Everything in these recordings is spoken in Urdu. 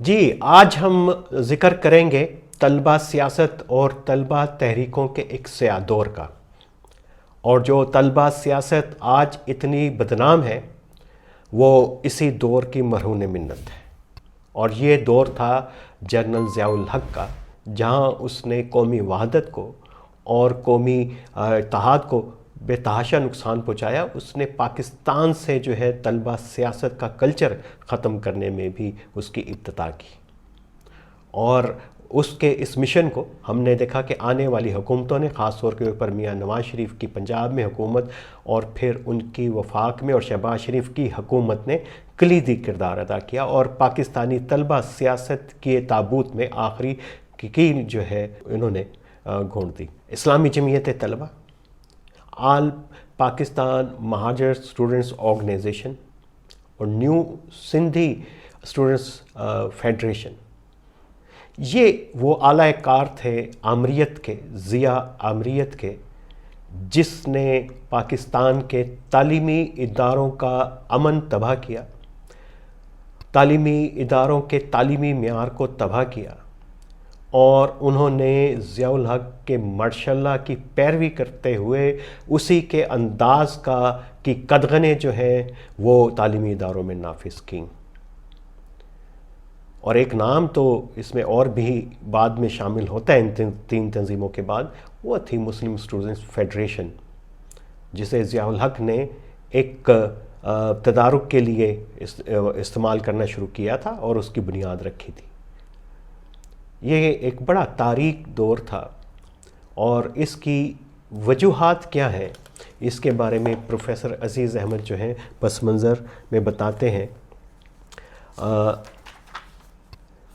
جی آج ہم ذکر کریں گے طلبہ سیاست اور طلبہ تحریکوں کے ایک سیاہ دور کا، اور جو طلبہ سیاست آج اتنی بدنام ہے وہ اسی دور کی مرہون منت ہے۔ اور یہ دور تھا جنرل ضیاء الحق کا، جہاں اس نے قومی وحدت کو اور قومی اتحاد کو بے تحاشا نقصان پہنچایا۔ اس نے پاکستان سے جو ہے طلبہ سیاست کا کلچر ختم کرنے میں بھی اس کی ابتدا کی، اور اس کے اس مشن کو ہم نے دیکھا کہ آنے والی حکومتوں نے، خاص طور کے اوپر میاں نواز شریف کی پنجاب میں حکومت اور پھر ان کی وفاق میں اور شہباز شریف کی حکومت نے کلیدی کردار ادا کیا، اور پاکستانی طلبہ سیاست کے تابوت میں آخری کی جو ہے انہوں نے گھونٹ دی۔ اسلامی جمعیت طلبہ، آل پاکستان مہاجر اسٹوڈنٹس آرگنائزیشن اور نیو سندھی اسٹوڈنٹس فیڈریشن، یہ وہ اعلیٰ کار تھے آمریت کے، ضیاء آمریت کے، جس نے پاکستان کے تعلیمی اداروں کا امن تباہ کیا، تعلیمی اداروں کے تعلیمی معیار کو تباہ کیا، اور انہوں نے ضیاء الحق کے ماشاء اللہ کی پیروی کرتے ہوئے اسی کے انداز کی قدغنیں جو ہیں وہ تعلیمی اداروں میں نافذ کیں۔ اور ایک نام تو اس میں اور بھی بعد میں شامل ہوتا ہے ان تین تنظیموں کے بعد، وہ تھی مسلم اسٹوڈنٹس فیڈریشن، جسے ضیاء الحق نے ایک تدارک کے لیے استعمال کرنا شروع کیا تھا اور اس کی بنیاد رکھی تھی۔ یہ ایک بڑا تاریک دور تھا، اور اس کی وجوہات کیا ہیں اس کے بارے میں پروفیسر عزیز احمد جو ہیں پس منظر میں بتاتے ہیں۔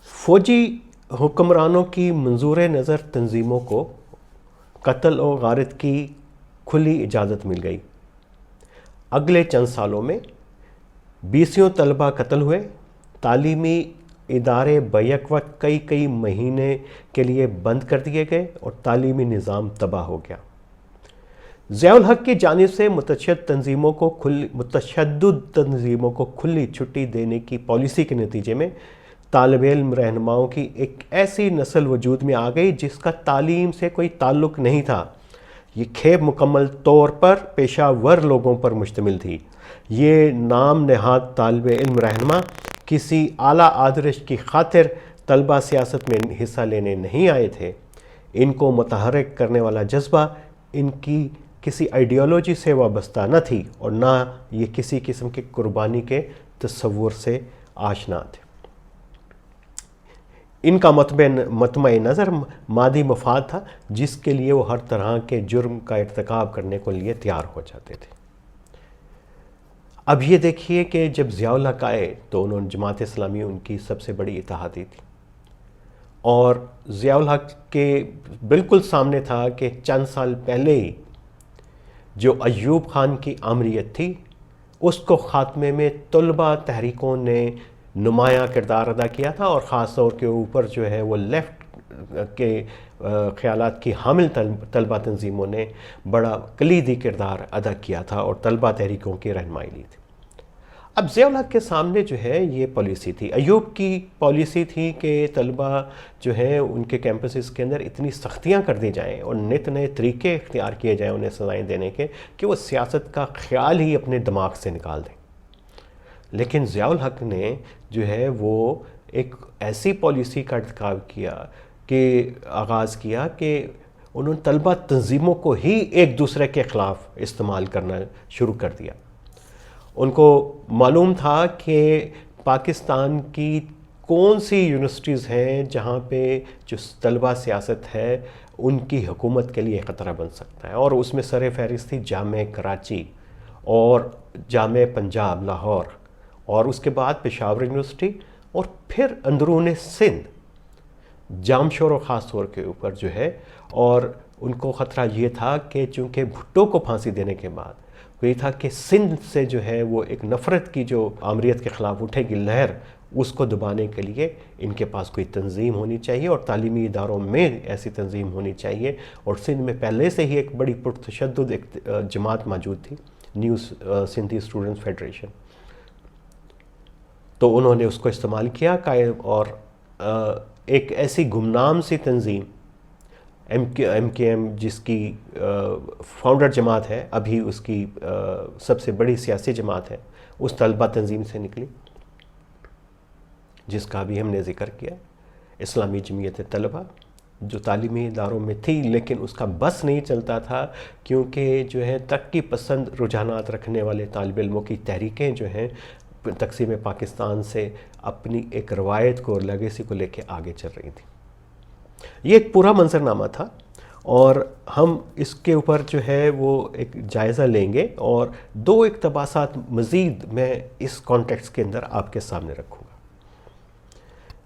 فوجی حکمرانوں کی منظور نظر تنظیموں کو قتل و غارت کی کھلی اجازت مل گئی۔ اگلے چند سالوں میں 20 طلبہ قتل ہوئے، تعلیمی ادارے بیک وقت کئی مہینے کے لیے بند کر دیے گئے، اور تعلیمی نظام تباہ ہو گیا۔ ضیاء الحق کی جانب سے متشدد تنظیموں کو کھلی چھٹی دینے کی پالیسی کے نتیجے میں طالب علم رہنماؤں کی ایک ایسی نسل وجود میں آ گئی جس کا تعلیم سے کوئی تعلق نہیں تھا۔ یہ کھیپ مکمل طور پر پیشہ ور لوگوں پر مشتمل تھی۔ یہ نام نہاد طالب علم رہنما کسی اعلیٰ آدرش کی خاطر طلبہ سیاست میں حصہ لینے نہیں آئے تھے۔ ان کو متحرک کرنے والا جذبہ ان کی کسی آئیڈیالوجی سے وابستہ نہ تھی، اور نہ یہ کسی قسم کے قربانی کے تصور سے آشنا تھے۔ ان کا مطمع نظر مادی مفاد تھا، جس کے لیے وہ ہر طرح کے جرم کا ارتکاب کرنے کے لیے تیار ہو جاتے تھے۔ اب یہ دیکھیے کہ جب ضیاء الحق آئے تو انہوں نے جماعت اسلامی ان کی سب سے بڑی اتحادی تھی، اور ضیاء الحق کے بالکل سامنے تھا کہ چند سال پہلے ہی جو ایوب خان کی آمریت تھی، اس کو خاتمے میں طلبہ تحریکوں نے نمایاں کردار ادا کیا تھا، اور خاص طور کے اوپر جو ہے وہ لیفٹ کے خیالات کی حامل طلبہ تنظیموں نے بڑا کلیدی کردار ادا کیا تھا اور طلبہ تحریکوں کی رہنمائی لی تھی۔ اب ضیاء الحق کے سامنے جو ہے یہ پالیسی تھی، ایوب کی پالیسی تھی کہ طلبہ جو ہے ان کے کیمپسز کے اندر اتنی سختیاں کر دی جائیں اور نت نئے طریقے اختیار کیے جائیں انہیں سزائیں دینے کے کہ وہ سیاست کا خیال ہی اپنے دماغ سے نکال دیں۔ لیکن ضیاء الحق نے جو ہے وہ ایک ایسی پالیسی کا ارتکاب کیا کہ آغاز کیا کہ انہوں نے طلبہ تنظیموں کو ہی ایک دوسرے کے خلاف استعمال کرنا شروع کر دیا۔ ان کو معلوم تھا کہ پاکستان کی کون سی یونیورسٹیز ہیں جہاں پہ جو طلبہ سیاست ہے ان کی حکومت کے لیے خطرہ بن سکتا ہے، اور اس میں سر فہرست تھی جامعہ کراچی اور جامعہ پنجاب لاہور، اور اس کے بعد پشاور یونیورسٹی، اور پھر اندرون سندھ جامشور اور خاص طور کے اوپر جو ہے۔ اور ان کو خطرہ یہ تھا کہ چونکہ بھٹو کو پھانسی دینے کے بعد یہ تھا کہ سندھ سے جو ہے وہ ایک نفرت کی جو آمریت کے خلاف اٹھے گی لہر، اس کو دبانے کے لیے ان کے پاس کوئی تنظیم ہونی چاہیے، اور تعلیمی اداروں میں ایسی تنظیم ہونی چاہیے۔ اور سندھ میں پہلے سے ہی ایک بڑی پرتشدد جماعت موجود تھی، نیو سندھی اسٹوڈنٹس فیڈریشن۔ تو انہوں نے اس کو استعمال کیا اور ایک ایسی گمنام سی تنظیم ایم کے ایم جس کی فاؤنڈر جماعت ہے، ابھی اس کی سب سے بڑی سیاسی جماعت ہے، اس طلبہ تنظیم سے نکلی جس کا بھی ہم نے ذکر کیا، اسلامی جمعیت طلبہ، جو تعلیمی اداروں میں تھی لیکن اس کا بس نہیں چلتا تھا، کیونکہ جو ہے ترقی پسند رجحانات رکھنے والے طالب علموں کی تحریکیں جو ہیں تقسیم پاکستان سے اپنی ایک روایت کو اور لیگیسی کو لے کے آگے چل رہی تھیں۔ یہ ایک پورا منظرنامہ تھا، اور ہم اس کے اوپر جو ہے وہ ایک جائزہ لیں گے، اور دو اقتباسات مزید میں اس کانٹیکس کے اندر آپ کے سامنے رکھوں گا۔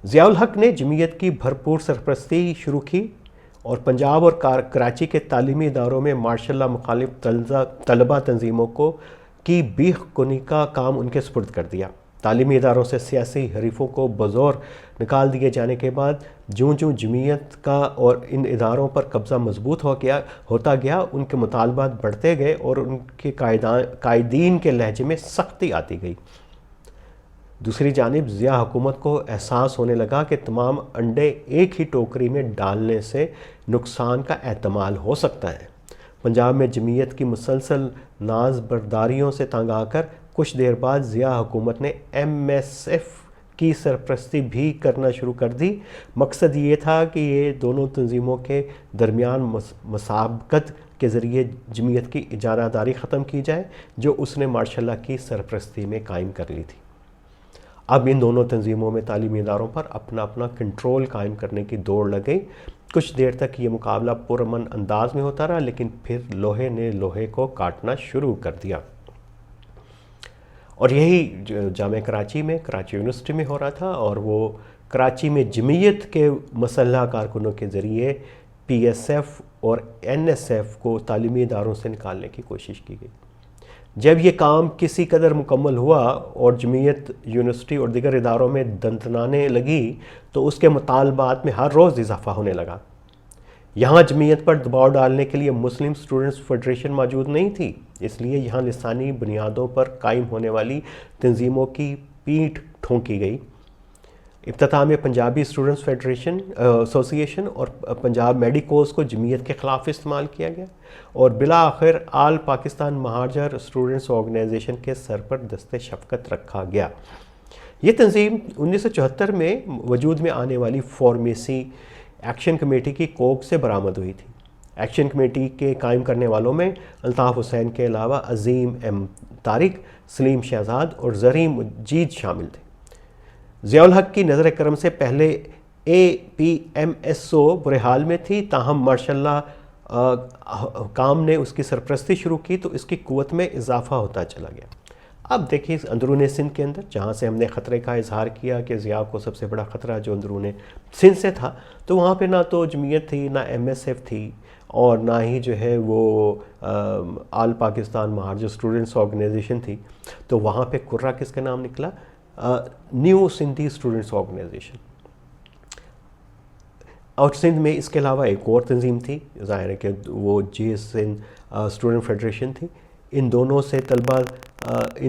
ضیاء الحق نے جمعیت کی بھرپور سرپرستی شروع کی اور پنجاب اور کراچی کے تعلیمی اداروں میں ماشاء اللہ مخالف طلبہ تنظیموں کی بیخ کنی کا کام ان کے سپرد کر دیا۔ تعلیمی اداروں سے سیاسی حریفوں کو بزور نکال دیے جانے کے بعد جوں جوں جمعیت کا اور ان اداروں پر قبضہ مضبوط ہوتا گیا، ان کے مطالبات بڑھتے گئے اور ان کے قائدین کے لہجے میں سختی آتی گئی۔ دوسری جانب ضیاء حکومت کو احساس ہونے لگا کہ تمام انڈے ایک ہی ٹوکری میں ڈالنے سے نقصان کا احتمال ہو سکتا ہے۔ پنجاب میں جمعیت کی مسلسل ناز برداریوں سے تنگ آ کر کچھ دیر بعد ضیاء حکومت نے ایم ایس ایف کی سرپرستی بھی کرنا شروع کر دی۔ مقصد یہ تھا کہ یہ دونوں تنظیموں کے درمیان مسابقت کے ذریعے جمعیت کی اجارہ داری ختم کی جائے، جو اس نے ماشاء اللہ کی سرپرستی میں قائم کر لی تھی۔ اب ان دونوں تنظیموں میں تعلیمی اداروں پر اپنا اپنا کنٹرول قائم کرنے کی دوڑ لگ گئی۔ کچھ دیر تک یہ مقابلہ پرامن انداز میں ہوتا رہا، لیکن پھر لوہے نے لوہے کو کاٹنا شروع کر دیا، اور یہی جامعہ کراچی میں، کراچی یونیورسٹی میں ہو رہا تھا، اور وہ کراچی میں جمعیت کے مسلح کارکنوں کے ذریعے پی ایس ایف اور این ایس ایف کو تعلیمی اداروں سے نکالنے کی کوشش کی گئی۔ جب یہ کام کسی قدر مکمل ہوا اور جمعیت یونیورسٹی اور دیگر اداروں میں دندنانے لگی تو اس کے مطالبات میں ہر روز اضافہ ہونے لگا۔ یہاں جمعیت پر دباؤ ڈالنے کے لیے مسلم اسٹوڈنٹس فیڈریشن موجود نہیں تھی، اس لیے یہاں لسانی بنیادوں پر قائم ہونے والی تنظیموں کی پیٹھ ٹھونکی گئی۔ ابتداء میں پنجابی اسٹوڈنٹس فیڈریشن ایسوسی ایشن اور پنجاب میڈیکوز کو جمعیت کے خلاف استعمال کیا گیا، اور بالآخر آل پاکستان مہاجر اسٹوڈنٹس آرگنائزیشن کے سر پر دست شفقت رکھا گیا۔ یہ تنظیم 1974 میں وجود میں آنے والی فارمیسی ایکشن کمیٹی کی کوک سے برآمد ہوئی تھی۔ ایکشن کمیٹی کے قائم کرنے والوں میں الطاف حسین کے علاوہ عظیم ایم طارق، سلیم شہزاد اور زریم مجید شامل تھے۔ ضیاء الحق کی نظر کرم سے پہلے اے پی ایم ایس او برے حال میں تھی، تاہم ماشاء اللہ حکام نے اس کی سرپرستی شروع کی تو اس کی قوت میں اضافہ ہوتا چلا گیا۔ اب دیکھیے اندرون سندھ کے اندر، جہاں سے ہم نے خطرے کا اظہار کیا کہ ضیاء کو سب سے بڑا خطرہ جو اندرون سندھ سے تھا، تو وہاں پہ نہ تو جمعیت تھی، نہ ایم ایس ایف تھی، اور نہ ہی جو ہے وہ آل پاکستان مہاجر اسٹوڈنٹس آرگنائزیشن تھی۔ تو وہاں پہ کرہ کس کا نام نکلا؟ New Sindhi students organisation. اور سندھ میں اس کے علاوہ ایک اور تنظیم تھی، ظاہر ہے کہ وہ جی ایس سندھ اسٹوڈنٹ فیڈریشن تھی۔ ان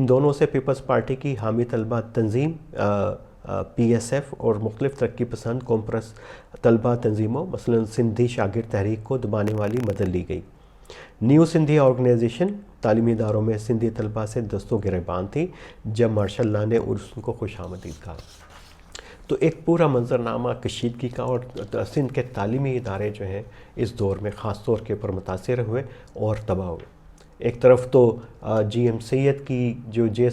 دونوں سے پیپلز پارٹی کی حامی طلبہ تنظیم پی ایس ایف اور مختلف ترقی پسند قوم پرست طلبہ تنظیموں مثلا سندھی شاگرد تحریک کو دبانے والی مدد لی گئی۔ نیو سندھی آرگنائزیشن تعلیمی اداروں میں سندھی طلبہ سے دست و گریبان تھی جب ماشاء اللہ نے ان کو خوش آمدید کہا۔ تو ایک پورا منظرنامہ کشیدگی کا، اور سندھ کے تعلیمی ادارے جو ہیں اس دور میں خاص طور کے پر متاثر ہوئے اور تباہ ہوئے۔ ایک طرف تو جی ایم سید کی جو جے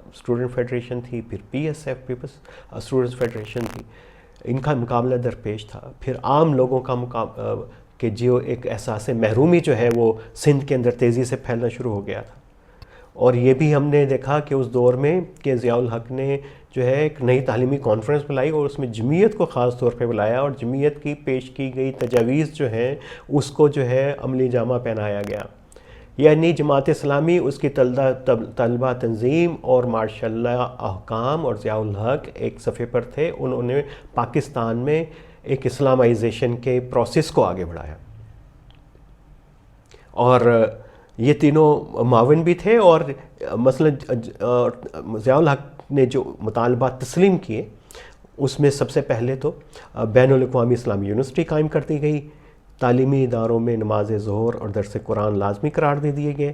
اسٹوڈنٹ فیڈریشن تھی، پھر P S F people's students federation تھی، ان کا مقابلہ درپیش تھا۔ پھر عام لوگوں کا کہ جو ایک احساس محرومی جو ہے وہ سندھ کے اندر تیزی سے پھیلنا شروع ہو گیا تھا۔ اور یہ بھی ہم نے دیکھا کہ اس دور میں کہ ضیاء الحق نے جو ہے ایک نئی تعلیمی کانفرنس بلائی اور اس میں جمعیت کو خاص طور پہ بلایا، اور جمعیت کی پیش کی گئی تجاویز جو ہیں اس کو جو ہے عملی جامہ پہنایا گیا۔ یعنی جماعت اسلامی، اس کی طلبہ تنظیم اور ماشاء اللہ حکام اور ضیاء الحق ایک صفحے پر تھے۔ انہوں نے پاکستان میں ایک اسلامائزیشن کے پروسیس کو آگے بڑھایا، اور یہ تینوں معاون بھی تھے، اور مثلا ضیاء الحق نے جو مطالبات تسلیم کیے اس میں سب سے پہلے تو بین الاقوامی اسلامی یونیورسٹی قائم کر دی گئی، تعلیمی اداروں میں نماز ظہر اور درس قرآن لازمی قرار دے دیے گئے،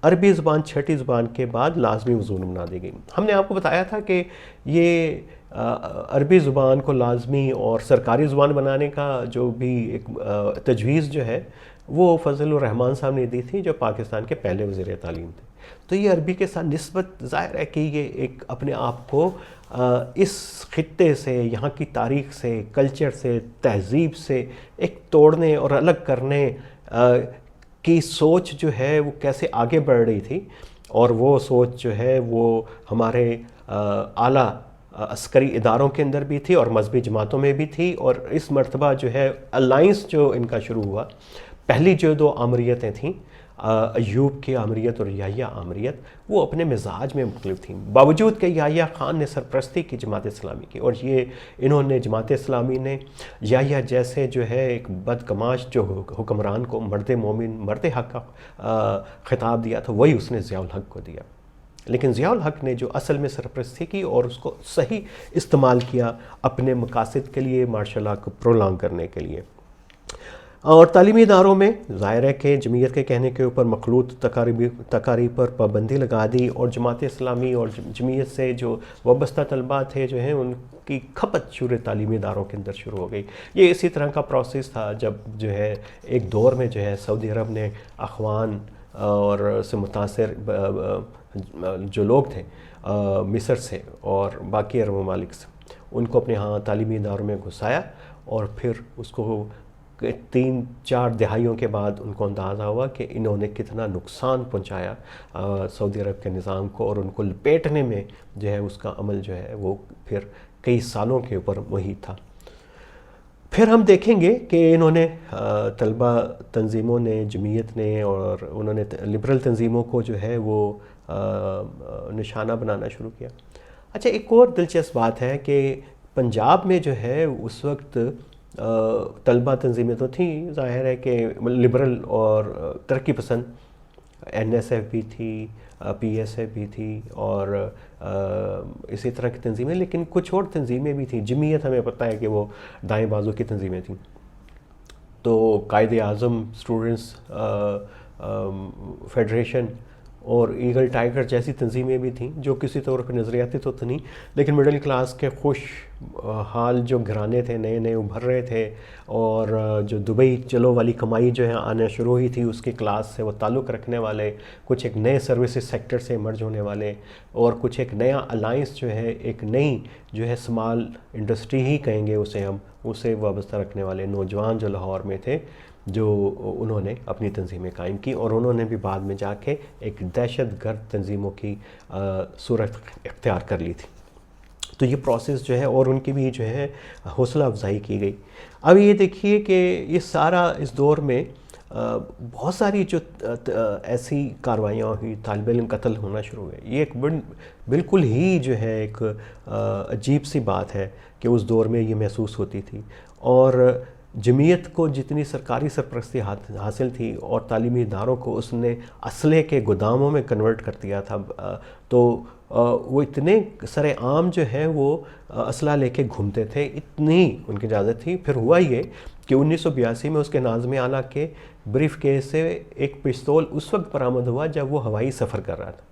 عربی زبان چھٹی زبان کے بعد لازمی وضون بنا دی گئی۔ ہم نے آپ کو بتایا تھا کہ یہ عربی زبان کو لازمی اور سرکاری زبان بنانے کا جو بھی ایک تجویز جو ہے وہ فضل الرحمان صاحب نے دی تھی، جو پاکستان کے پہلے وزیر تعلیم تھے۔ تو یہ عربی کے ساتھ نسبت ظاہر ہے کہ یہ ایک اپنے آپ کو اس خطے سے، یہاں کی تاریخ سے، کلچر سے، تہذیب سے ایک توڑنے اور الگ کرنے کی سوچ جو ہے وہ کیسے آگے بڑھ رہی تھی، اور وہ سوچ جو ہے وہ ہمارے اعلیٰ عسکری اداروں کے اندر بھی تھی اور مذہبی جماعتوں میں بھی تھی۔ اور اس مرتبہ جو ہے الائنس جو ان کا شروع ہوا، پہلی جو دو آمریتیں تھیں، ایوب کی آمریت اور یحییٰ آمریت، وہ اپنے مزاج میں مختلف تھیں، باوجود کہ یحییٰ خان نے سرپرستی کی جماعت اسلامی کی، اور انہوں نے جماعت اسلامی نے یحییٰ جیسے جو ہے ایک بدگماش جو حکمران کو مرد مومن، مرد حق کا خطاب دیا تھا، وہی اس نے ضیاء الحق کو دیا۔ لیکن ضیاء الحق نے جو اصل میں سرپرستی کی اور اس کو صحیح استعمال کیا اپنے مقاصد کے لیے، مارشل لا کو پرولانگ کرنے کے لیے۔ اور تعلیمی اداروں میں ظاہر ہے کہ جمعیت کے کہنے کے اوپر مخلوط تقاریب پر پابندی لگا دی، اور جماعت اسلامی اور جمعیت سے جو وابستہ طلباء تھے جو ہیں ان کی کھپت شروع تعلیمی اداروں کے اندر شروع ہو گئی۔ یہ اسی طرح کا پروسیس تھا جب جو ہے ایک دور میں جو ہے سعودی عرب نے اخوان اور سے متاثر جو لوگ تھے مصر سے اور باقی عرب ممالک سے، ان کو اپنے ہاں تعلیمی اداروں میں گھسایا، اور پھر اس کو 3-4 دہائیوں کے بعد ان کو اندازہ ہوا کہ انہوں نے کتنا نقصان پہنچایا سعودی عرب کے نظام کو، اور ان کو لپیٹنے میں جو ہے اس کا عمل جو ہے وہ پھر کئی سالوں کے اوپر محیط تھا۔ پھر ہم دیکھیں گے کہ انہوں نے طلبہ تنظیموں نے، جمعیت نے، اور انہوں نے لبرل تنظیموں کو جو ہے وہ نشانہ بنانا شروع کیا۔ اچھا، ایک اور دلچسپ بات ہے کہ پنجاب میں جو ہے اس وقت طلبہ تنظیمیں تو تھیں، ظاہر ہے کہ لبرل اور ترقی پسند، این ایس ایف بھی تھی، پی ایس ایف بھی تھی، اور اسی طرح کی تنظیمیں، لیکن کچھ اور تنظیمیں بھی تھیں۔ جمعیت ہمیں پتہ ہے کہ وہ دائیں بازو کی تنظیمیں تھیں، تو قائد اعظم اسٹوڈنٹس فیڈریشن اور ایگل ٹائیگر جیسی تنظیمیں بھی تھیں، جو کسی طور پر نظریاتی تو نہیں، لیکن مڈل کلاس کے خوش حال جو گھرانے تھے، نئے نئے ابھر رہے تھے، اور جو دبئی چلو والی کمائی جو ہے آنا شروع ہوئی تھی، اس کی کلاس سے وہ تعلق رکھنے والے، کچھ ایک نئے سروسز سیکٹر سے مرج ہونے والے، اور کچھ ایک نیا الائنس جو ہے، ایک نئی جو ہے اسمال انڈسٹری ہی کہیں گے اسے ہم، اسے وابستہ رکھنے والے نوجوان جو لاہور میں تھے، جو انہوں نے اپنی تنظیمیں قائم کی، اور انہوں نے بھی بعد میں جا کے ایک دہشت گرد تنظیموں کی صورت اختیار کر لی تھی۔ تو یہ پروسیس جو ہے، اور ان کی بھی جو ہے حوصلہ افزائی کی گئی۔ اب یہ دیکھیے کہ یہ سارا اس دور میں بہت ساری جو ایسی کاروائیاں ہوئی، طالب علم قتل ہونا شروع ہوئے۔ یہ ایک بالکل ہی جو ہے ایک عجیب سی بات ہے کہ اس دور میں یہ محسوس ہوتی تھی، اور جمعیت کو جتنی سرکاری سرپرستی حاصل تھی اور تعلیمی اداروں کو اس نے اسلحے کے گوداموں میں کنورٹ کر دیا تھا، تو وہ اتنے سر عام جو ہے وہ اسلحہ لے کے گھومتے تھے، اتنی ان کی اجازت تھی۔ پھر ہوا یہ کہ 1982 میں اس کے ناظم اعلیٰ کے بریف کیس سے ایک پستول اس وقت برآمد ہوا جب وہ ہوائی سفر کر رہا تھا۔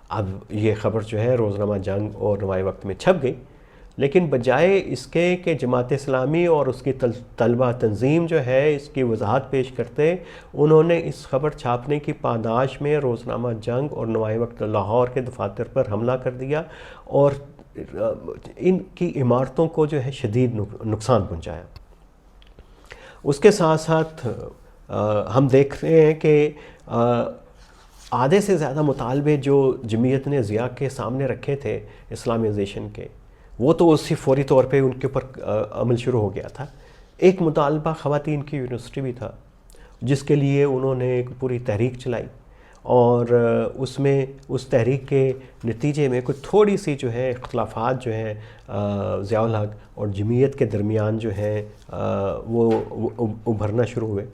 اب یہ خبر جو ہے روزنامہ جنگ اور نمائے وقت میں چھپ گئی، لیکن بجائے اس کے کہ جماعت اسلامی اور اس کی طلبہ تنظیم جو ہے اس کی وضاحت پیش کرتے، انہوں نے اس خبر چھاپنے کی پاداش میں روزنامہ جنگ اور نمائے وقت لاہور کے دفاتر پر حملہ کر دیا، اور ان کی عمارتوں کو جو ہے شدید نقصان پہنچایا۔ اس کے ساتھ ساتھ ہم دیکھ رہے ہیں کہ آدھے سے زیادہ مطالبے جو جمعیت نے ضیاء کے سامنے رکھے تھے اسلامائزیشن کے، وہ تو اسی فوری طور پہ ان کے اوپر عمل شروع ہو گیا تھا۔ ایک مطالبہ خواتین کی یونیورسٹی بھی تھا، جس کے لیے انہوں نے ایک پوری تحریک چلائی، اور اس میں اس تحریک کے نتیجے میں کوئی تھوڑی سی جو ہے اختلافات جو ہیں ضیاء الحق اور جمعیت کے درمیان جو ہیں وہ ابھرنا شروع ہوئے۔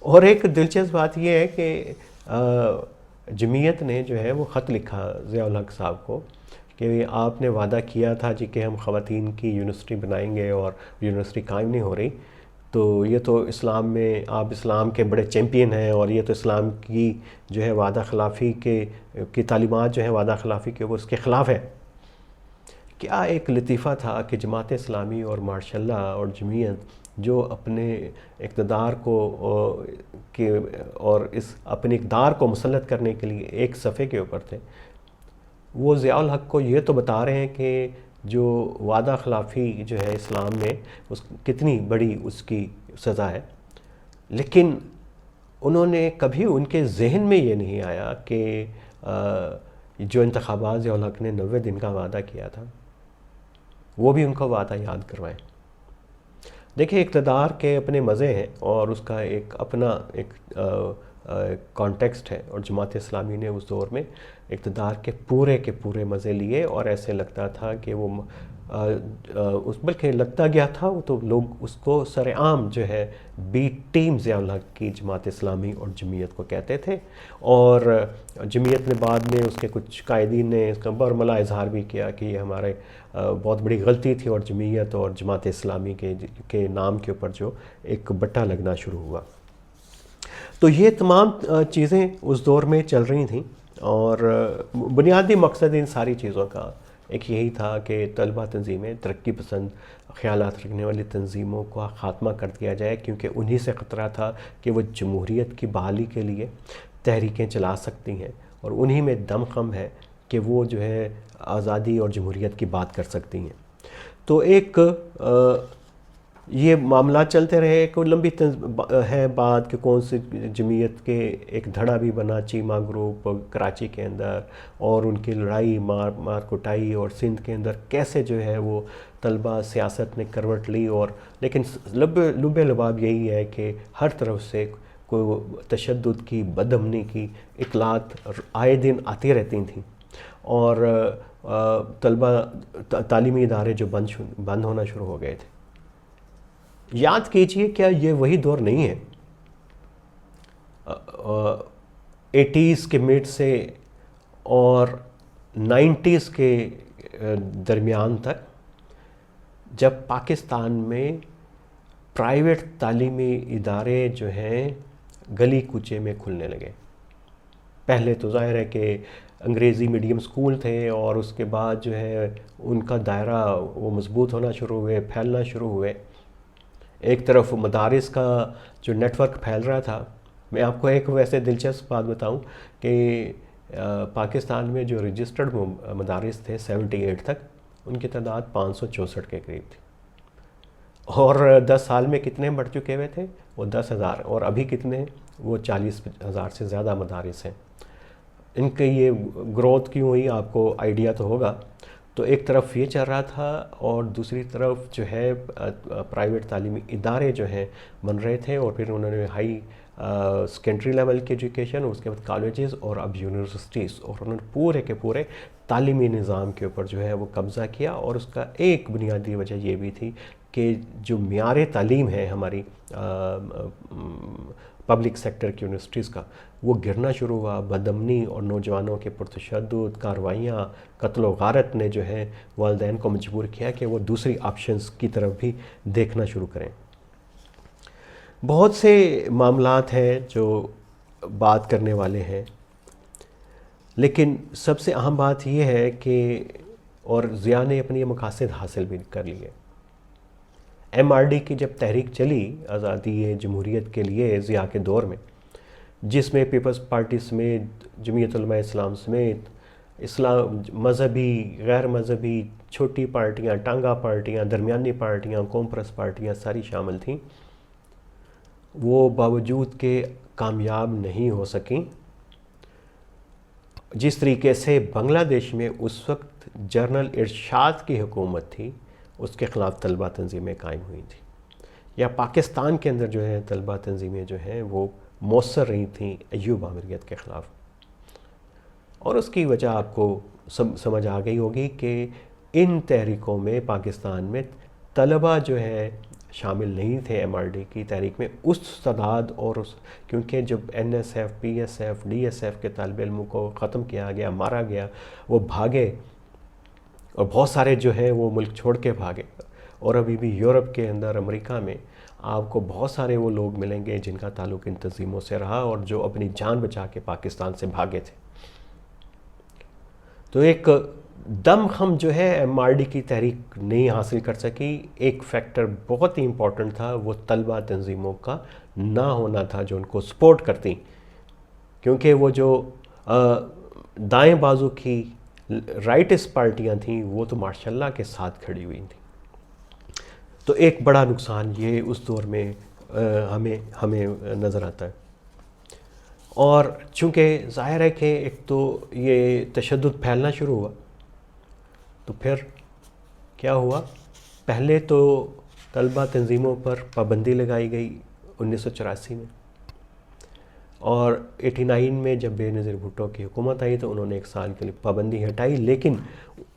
اور ایک دلچسپ بات یہ ہے کہ جمعیت نے جو ہے وہ خط لکھا ضیاء الحق صاحب کو کہ آپ نے وعدہ کیا تھا جی کہ ہم خواتین کی یونیورسٹی بنائیں گے اور یونیورسٹی قائم نہیں ہو رہی، تو یہ تو اسلام میں آپ اسلام کے بڑے چیمپئن ہیں، اور یہ تو اسلام کی جو ہے وعدہ خلافی کی تعلیمات جو ہیں وعدہ خلافی کے وہ اس کے خلاف ہے۔ کیا ایک لطیفہ تھا کہ جماعت اسلامی اور ماشاء اللہ اور جمعیت جو اپنے اقتدار کو اور اس اپنے اقدار کو مسلط کرنے کے لیے ایک صفحے کے اوپر تھے، وہ ضیاء الحق کو یہ تو بتا رہے ہیں کہ جو وعدہ خلافی جو ہے اسلام میں کتنی بڑی اس کی سزا ہے، لیکن انہوں نے کبھی ان کے ذہن میں یہ نہیں آیا کہ جو انتخابات ضیاء الحق نے 90 دن کا وعدہ کیا تھا وہ بھی ان کو وعدہ یاد کروائیں۔ دیکھیں اقتدار کے اپنے مزے ہیں اور اس کا ایک اپنا ایک کانٹیکسٹ ہے، اور جماعت اسلامی نے اس دور میں اقتدار کے پورے مزے لیے، اور ایسے لگتا تھا کہ وہ بلکہ لگتا گیا تھا وہ تو لوگ اس کو سر عام جو ہے بی ٹیم ضیاء الحق کی جماعت اسلامی اور جمعیت کو کہتے تھے، اور جمعیت نے بعد میں اس کے کچھ قائدین نے اس کا برملا اظہار بھی کیا کہ یہ ہمارے بہت بڑی غلطی تھی، اور جمعیت اور جماعت اسلامی کے نام کے اوپر جو ایک بٹا لگنا شروع ہوا۔ تو یہ تمام چیزیں اس دور میں چل رہی تھیں، اور بنیادی مقصد ان ساری چیزوں کا ایک یہی تھا کہ طلبہ تنظیمیں، ترقی پسند خیالات رکھنے والی تنظیموں کا خاتمہ کر دیا جائے، کیونکہ انہی سے خطرہ تھا کہ وہ جمہوریت کی بحالی کے لیے تحریکیں چلا سکتی ہیں، اور انہی میں دم خم ہے کہ وہ جو ہے آزادی اور جمہوریت کی بات کر سکتی ہیں۔ تو ایک یہ معاملات چلتے رہے، کوئی لمبی ہے بات کہ کون سی جمعیت کے ایک دھڑا بھی بنا چیمہ گروپ کراچی کے اندر، اور ان کی لڑائی مار کٹائی، اور سندھ کے اندر کیسے جو ہے وہ طلبہ سیاست نے کروٹ لی، اور لیکن لب لباب یہی ہے کہ ہر طرف سے کوئی تشدد کی، بدامنی کی اطلاعات آئے دن آتی رہتی تھیں، اور طلبہ تعلیمی ادارے جو بند ہونا شروع ہو گئے تھے۔ یاد کیجئے کیا یہ وہی دور نہیں ہے 80s کے مڈ سے اور 90s کے درمیان تک، جب پاکستان میں پرائیویٹ تعلیمی ادارے جو ہیں گلی کوچے میں کھلنے لگے۔ پہلے تو ظاہر ہے کہ انگریزی میڈیم سکول تھے، اور اس کے بعد جو ہے ان کا دائرہ وہ مضبوط ہونا شروع ہوئے، پھیلنا شروع ہوئے۔ ایک طرف مدارس کا جو نیٹ ورک پھیل رہا تھا، میں آپ کو ایک ویسے دلچسپ بات بتاؤں کہ پاکستان میں جو رجسٹرڈ مدارس تھے 78 تک، ان کی تعداد 564 کے قریب تھی، اور 10 سال میں کتنے بڑھ چکے ہوئے تھے؟ وہ 10,000، اور ابھی کتنے؟ وہ 40,000 سے زیادہ مدارس ہیں۔ ان کی یہ گروتھ کیوں ہوئی آپ کو آئیڈیا تو ہوگا۔ تو ایک طرف یہ چل رہا تھا، اور دوسری طرف جو ہے پرائیویٹ تعلیمی ادارے جو ہیں بن رہے تھے، اور پھر انہوں نے ہائی سیکنڈری لیول کی ایجوکیشن، اس کے بعد کالجز، اور اب یونیورسٹیز، اور انہوں نے پورے کے پورے تعلیمی نظام کے اوپر جو ہے وہ قبضہ کیا، اور اس کا ایک بنیادی وجہ یہ بھی تھی کہ جو معیار تعلیم ہے ہماری پبلک سیکٹر کی یونیورسٹیز کا، وہ گرنا شروع ہوا۔ بدامنی اور نوجوانوں کے پرتشدد کارروائیاں، قتل و غارت نے جو ہے والدین کو مجبور کیا کہ وہ دوسری آپشنز کی طرف بھی دیکھنا شروع کریں۔ بہت سے معاملات ہیں جو بات کرنے والے ہیں، لیکن سب سے اہم بات یہ ہے کہ اور ضیاء نے اپنی یہ مقاصد حاصل بھی کر لیے۔ ایم آر ڈی کی جب تحریک چلی آزادی جمہوریت کے لیے ضیاء کے دور میں، جس میں پیپلز پارٹی سمیت، جمعیت علماء اسلام سمیت اسلام مذہبی، غیر مذہبی، چھوٹی پارٹیاں، ٹانگا پارٹیاں، درمیانی پارٹیاں، قوم پرست پارٹیاں ساری شامل تھیں، وہ باوجود کہ کامیاب نہیں ہو سکیں۔ جس طریقے سے بنگلہ دیش میں اس وقت جنرل ارشاد کی حکومت تھی، اس کے خلاف طلبہ تنظیمیں قائم ہوئی تھیں، یا پاکستان کے اندر جو ہے طلبہ تنظیمیں جو ہیں وہ مؤثر رہی تھیں ایوب آمریت کے خلاف۔ اور اس کی وجہ آپ کو سمجھ آ گئی ہوگی کہ ان تحریکوں میں پاکستان میں طلبہ جو ہے شامل نہیں تھے ایم آر ڈی کی تحریک میں، اس تعداد اور کیونکہ جب N S F, P S F, D S F کے طالب علموں کو ختم کیا گیا، مارا گیا، وہ بھاگے، اور بہت سارے جو ہے وہ ملک چھوڑ کے بھاگے، اور ابھی بھی یورپ کے اندر، امریکہ میں آپ کو بہت سارے وہ لوگ ملیں گے جن کا تعلق ان تنظیموں سے رہا اور جو اپنی جان بچا کے پاکستان سے بھاگے تھے۔ تو ایک دم ہم جو ہے ایم آر ڈی کی تحریک نہیں حاصل کر سکی۔ ایک فیکٹر بہت ہی امپورٹنٹ تھا، وہ طلبہ تنظیموں کا نہ ہونا تھا جو ان کو سپورٹ کرتی، کیونکہ وہ جو دائیں بازو کی رائٹس پارٹیاں تھیں وہ تو ماشاءاللہ کے ساتھ کھڑی ہوئی تھیں۔ تو ایک بڑا نقصان یہ اس دور میں ہمیں نظر آتا ہے۔ اور چونکہ ظاہر ہے کہ ایک تو یہ تشدد پھیلنا شروع ہوا، تو پھر کیا ہوا؟ پہلے تو طلبہ تنظیموں پر پابندی لگائی گئی 1984 میں، اور 89 میں جب بے نظیر بھٹو کی حکومت آئی تو انہوں نے 1 سال کے لیے پابندی ہٹائی، لیکن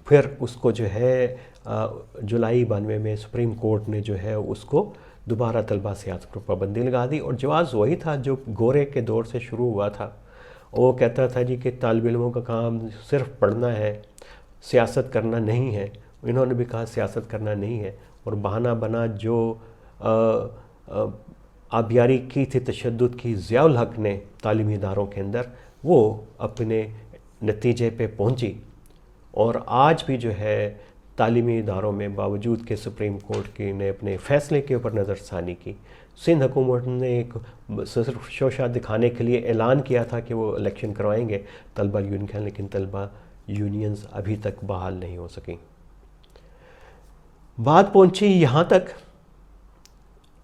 پھر اس کو جو ہے جولائی 92 میں سپریم کورٹ نے جو ہے اس کو دوبارہ طلبہ سیاست پر پابندی لگا دی، اور جواز وہی تھا جو گورے کے دور سے شروع ہوا تھا۔ وہ کہتا تھا جی کہ طالب علموں کا کام صرف پڑھنا ہے، سیاست کرنا نہیں ہے۔ انہوں نے بھی کہا سیاست کرنا نہیں ہے، اور بہانہ بنا جو آبیاری کی تھی تشدد کی ضیاء الحق نے تعلیمی اداروں کے اندر، وہ اپنے نتیجے پہ پہنچی، اور آج بھی جو ہے تعلیمی اداروں میں باوجود کہ سپریم کورٹ کی نے اپنے فیصلے کے اوپر نظر ثانی کی، سندھ حکومت نے ایک صرف شوشہ دکھانے کے لیے اعلان کیا تھا کہ وہ الیکشن کروائیں گے طلبہ یونین کا، لیکن طلبہ یونینز ابھی تک بحال نہیں ہو سکیں۔ بات پہنچی یہاں تک،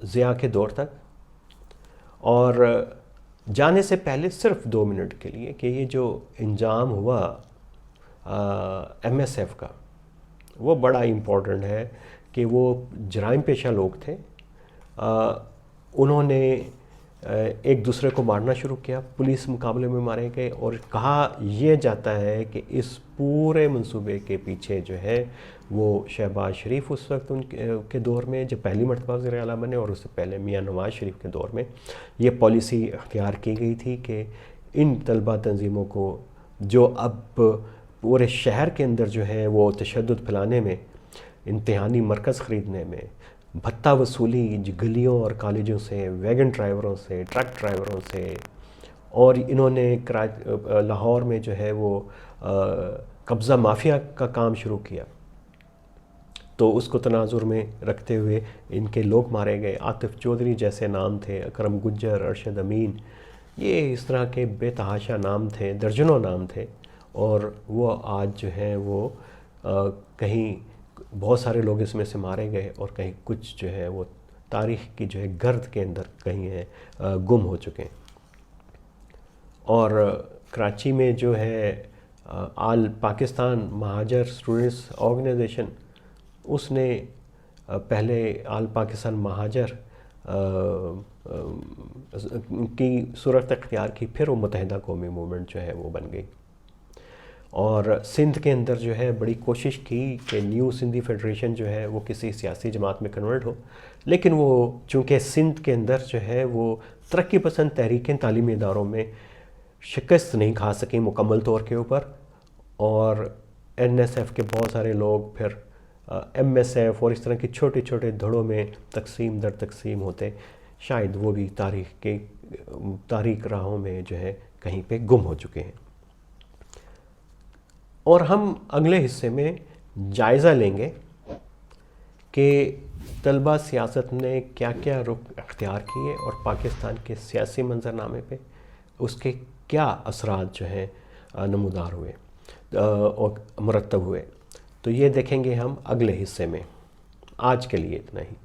ضیاء کے دور تک، اور جانے سے پہلے صرف 2 منٹ کے لیے کہ یہ جو انجام ہوا ایم ایس ایف کا، وہ بڑا امپورٹنٹ ہے کہ وہ جرائم پیشہ لوگ تھے۔ انہوں نے ایک دوسرے کو مارنا شروع کیا، پولیس مقابلے میں مارے گئے، اور کہا یہ جاتا ہے کہ اس پورے منصوبے کے پیچھے جو ہے وہ شہباز شریف اس وقت ان کے دور میں جب پہلی مرتبہ وزیر اعلیٰ بنے، اور اس سے پہلے میاں نواز شریف کے دور میں یہ پالیسی اختیار کی گئی تھی کہ ان طلبہ تنظیموں کو جو اب پورے شہر کے اندر جو ہے وہ تشدد پھیلانے میں، امتحانی مرکز خریدنے میں، بھتہ وصولی گلیوں اور کالجوں سے، ویگن ڈرائیوروں سے، ٹرک ڈرائیوروں سے، اور انہوں نے لاہور میں جو ہے وہ قبضہ مافیا کا کام شروع کیا، تو اس کو تناظر میں رکھتے ہوئے ان کے لوگ مارے گئے۔ عاطف چودھری جیسے نام تھے، اکرم گجر، ارشد امین، یہ اس طرح کے بے تحاشا نام تھے، درجنوں نام تھے، اور وہ آج جو ہے وہ کہیں بہت سارے لوگ اس میں سے مارے گئے، اور کہیں کچھ جو ہے وہ تاریخ کی جو ہے گرد کے اندر کہیں ہے گم ہو چکے ہیں۔ اور کراچی میں جو ہے آل پاکستان مہاجر اسٹوڈنٹس آرگنائزیشن، اس نے پہلے آل پاکستان مہاجر کی صورت اختیار کی، پھر وہ متحدہ قومی موومنٹ جو ہے وہ بن گئی، اور سندھ کے اندر جو ہے بڑی کوشش کی کہ نیو سندھی فیڈریشن جو ہے وہ کسی سیاسی جماعت میں کنورٹ ہو، لیکن وہ چونکہ سندھ کے اندر جو ہے وہ ترقی پسند تحریکیں تعلیمی اداروں میں شکست نہیں کھا سکیں مکمل طور کے اوپر، اور این ایس ایف کے بہت سارے لوگ پھر ایم ایس ایف اور اس طرح کی چھوٹے چھوٹے دھڑوں میں تقسیم در تقسیم ہوتے، شاید وہ بھی تاریخ راہوں میں جو ہے کہیں پہ گم ہو چکے ہیں۔ اور ہم اگلے حصے میں جائزہ لیں گے کہ طلبہ سیاست نے کیا کیا رخ اختیار کیے، اور پاکستان کے سیاسی منظرنامے پہ اس کے کیا اثرات جو ہیں نمودار ہوئے اور مرتب ہوئے۔ تو یہ دیکھیں گے ہم اگلے حصے میں۔ آج کے لیے اتنا ہی۔